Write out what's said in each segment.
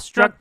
awestruck.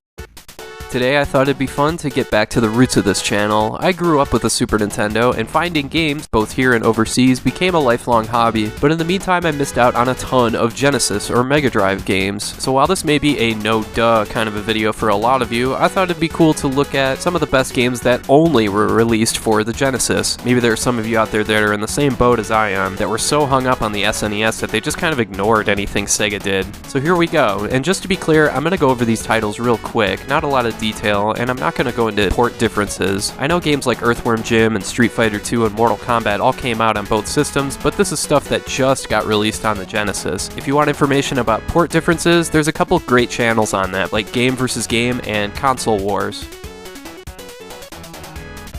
Today I thought it'd be fun to get back to the roots of this channel. I grew up with a Super Nintendo, and finding games, both here and overseas, became a lifelong hobby, but in the meantime I missed out on a ton of Genesis or Mega Drive games. So while this may be a no-duh kind of a video for a lot of you, I thought it'd be cool to look at some of the best games that only were released for the Genesis. Maybe there are some of you out there that are in the same boat as I am, that were so hung up on the SNES that they just kind of ignored anything Sega did. So here we go, and just to be clear, I'm going to go over these titles real quick, not a lot of detail, and I'm not going to go into port differences. I know games like Earthworm Jim and Street Fighter II and Mortal Kombat all came out on both systems, but this is stuff that just got released on the Genesis. If you want information about port differences, there's a couple great channels on that, like Game vs. Game and Console Wars.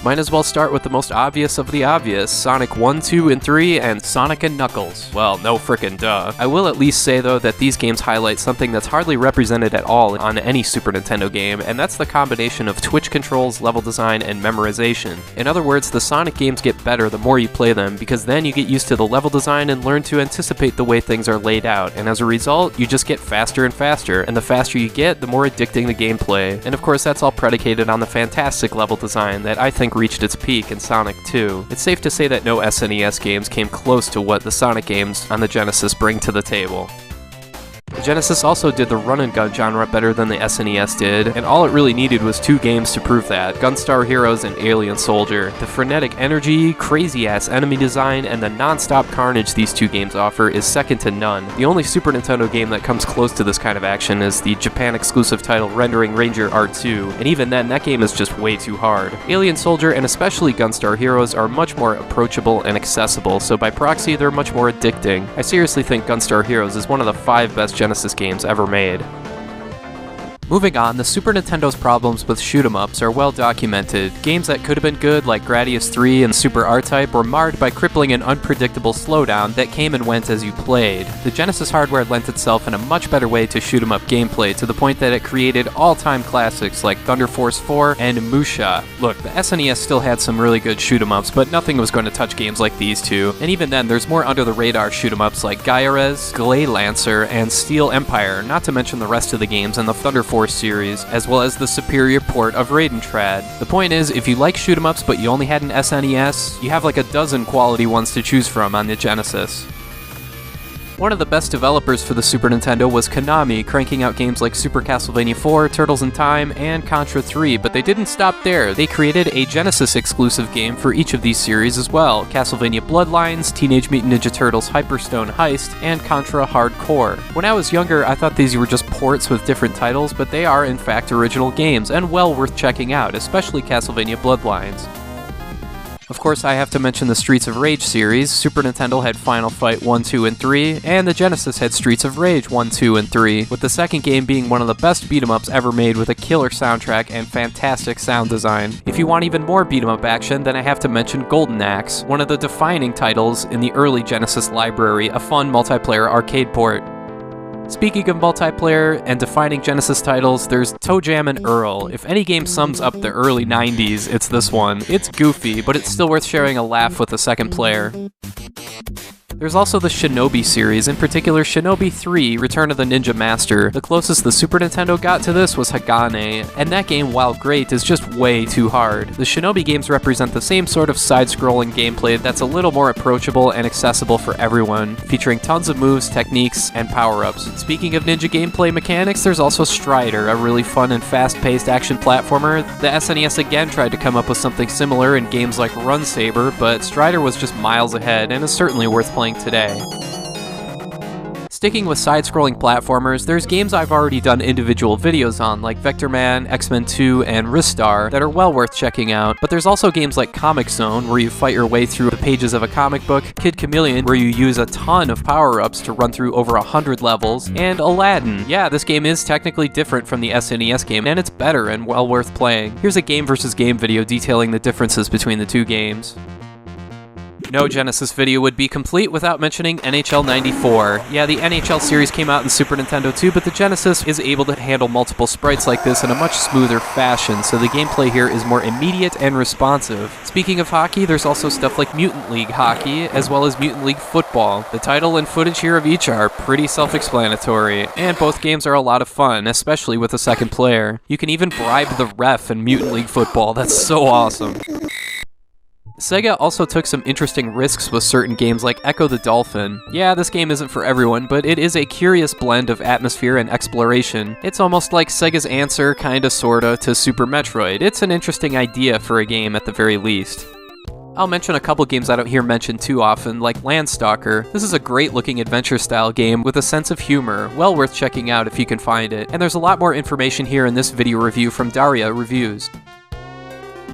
Might as well start with the most obvious of the obvious, Sonic 1, 2, and 3, and Sonic and Knuckles. Well, no frickin' duh. I will at least say though that these games highlight something that's hardly represented at all on any Super Nintendo game, and that's the combination of twitch controls, level design, and memorization. In other words, the Sonic games get better the more you play them, because then you get used to the level design and learn to anticipate the way things are laid out, and as a result, you just get faster and faster, and the faster you get, the more addicting the gameplay. And of course, that's all predicated on the fantastic level design that I think reached its peak in Sonic 2. It's safe to say that no SNES games came close to what the Sonic games on the Genesis bring to the table. The Genesis also did the run-and-gun genre better than the SNES did, and all it really needed was two games to prove that, Gunstar Heroes and Alien Soldier. The frenetic energy, crazy-ass enemy design, and the non-stop carnage these two games offer is second to none. The only Super Nintendo game that comes close to this kind of action is the Japan-exclusive title Rendering Ranger R2, and even then, that game is just way too hard. Alien Soldier, and especially Gunstar Heroes, are much more approachable and accessible, so by proxy, they're much more addicting. I seriously think Gunstar Heroes is one of the 5 best Genesis games ever made. Moving on, the Super Nintendo's problems with shoot-em-ups are well documented. Games that could have been good, like Gradius 3 and Super R-Type, were marred by crippling and unpredictable slowdown that came and went as you played. The Genesis hardware lent itself in a much better way to shoot-em-up gameplay, to the point that it created all-time classics like Thunder Force 4 and MUSHA. Look, the SNES still had some really good shoot-em-ups, but nothing was going to touch games like these two. And even then, there's more under-the-radar shoot-em-ups like Gaiares, Gleylancer, and Steel Empire, not to mention the rest of the games in the Thunder Force series, as well as the superior port of Raidentrad. The point is, if you like shoot-em-ups but you only had an SNES, you have like a dozen quality ones to choose from on the Genesis. One of the best developers for the Super Nintendo was Konami, cranking out games like Super Castlevania IV, Turtles in Time, and Contra 3, but they didn't stop there. They created a Genesis-exclusive game for each of these series as well, Castlevania Bloodlines, Teenage Mutant Ninja Turtles Hyperstone Heist, and Contra Hard Corps. When I was younger, I thought these were just ports with different titles, but they are in fact original games, and well worth checking out, especially Castlevania Bloodlines. Of course, I have to mention the Streets of Rage series. Super Nintendo had Final Fight 1, 2, and 3, and the Genesis had Streets of Rage 1, 2, and 3, with the second game being one of the best beat-em-ups ever made with a killer soundtrack and fantastic sound design. If you want even more beat-em-up action, then I have to mention Golden Axe, one of the defining titles in the early Genesis library, a fun multiplayer arcade port. Speaking of multiplayer and defining Genesis titles, there's ToeJam and Earl. If any game sums up the early 90s, it's this one. It's goofy, but it's still worth sharing a laugh with a second player. There's also the Shinobi series, in particular Shinobi 3, Return of the Ninja Master. The closest the Super Nintendo got to this was Hagane, and that game, while great, is just way too hard. The Shinobi games represent the same sort of side-scrolling gameplay that's a little more approachable and accessible for everyone, featuring tons of moves, techniques, and power-ups. Speaking of ninja gameplay mechanics, there's also Strider, a really fun and fast-paced action platformer. The SNES again tried to come up with something similar in games like Run Saber, but Strider was just miles ahead and is certainly worth playing today. Sticking with side-scrolling platformers, there's games I've already done individual videos on, like Vectorman, X-Men 2, and Ristar, that are well worth checking out, but there's also games like Comix Zone, where you fight your way through the pages of a comic book, Kid Chameleon, where you use a ton of power-ups to run through over 100 levels, and Aladdin. Yeah, this game is technically different from the SNES game, and it's better and well worth playing. Here's a game versus game video detailing the differences between the two games. No Genesis video would be complete without mentioning NHL 94. Yeah, the NHL series came out in Super Nintendo too, but the Genesis is able to handle multiple sprites like this in a much smoother fashion, so the gameplay here is more immediate and responsive. Speaking of hockey, there's also stuff like Mutant League Hockey, as well as Mutant League Football. The title and footage here of each are pretty self-explanatory, and both games are a lot of fun, especially with a second player. You can even bribe the ref in Mutant League Football. That's so awesome. Sega also took some interesting risks with certain games like Ecco the Dolphin. Yeah, this game isn't for everyone, but it is a curious blend of atmosphere and exploration. It's almost like Sega's answer, kinda sorta, to Super Metroid. It's an interesting idea for a game at the very least. I'll mention a couple games I don't hear mentioned too often, like Landstalker. This is a great-looking adventure-style game with a sense of humor, well worth checking out if you can find it, and there's a lot more information here in this video review from Daria Reviews.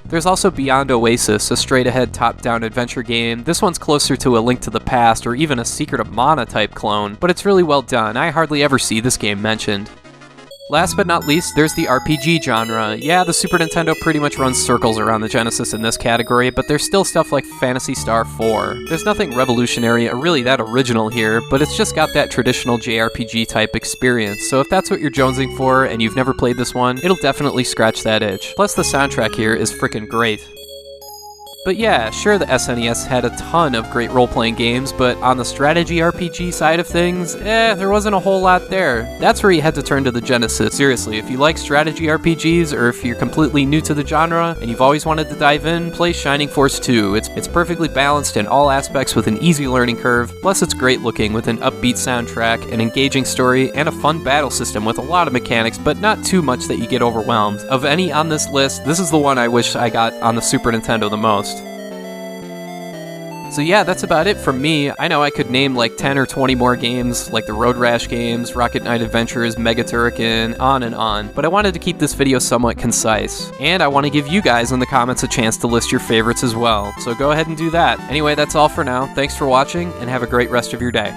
There's also Beyond Oasis, a straight-ahead top-down adventure game. This one's closer to a Link to the Past or even a Secret of Mana type clone, but it's really well done. I hardly ever see this game mentioned. Last but not least, there's the RPG genre. Yeah, the Super Nintendo pretty much runs circles around the Genesis in this category, but there's still stuff like Phantasy Star IV. There's nothing revolutionary or really that original here, but it's just got that traditional JRPG type experience, so if that's what you're jonesing for and you've never played this one, it'll definitely scratch that itch. Plus the soundtrack here is frickin' great. But yeah, sure, the SNES had a ton of great role-playing games, but on the strategy RPG side of things, there wasn't a whole lot there. That's where you had to turn to the Genesis. Seriously, if you like strategy RPGs, or if you're completely new to the genre, and you've always wanted to dive in, play Shining Force 2. It's perfectly balanced in all aspects with an easy learning curve, plus it's great looking with an upbeat soundtrack, an engaging story, and a fun battle system with a lot of mechanics, but not too much that you get overwhelmed. Of any on this list, this is the one I wish I got on the Super Nintendo the most. So yeah, that's about it from me. I know I could name like 10 or 20 more games, like the Road Rash games, Rocket Knight Adventures, Mega Turrican, on, but I wanted to keep this video somewhat concise. And I want to give you guys in the comments a chance to list your favorites as well, so go ahead and do that. Anyway, that's all for now. Thanks for watching, and have a great rest of your day.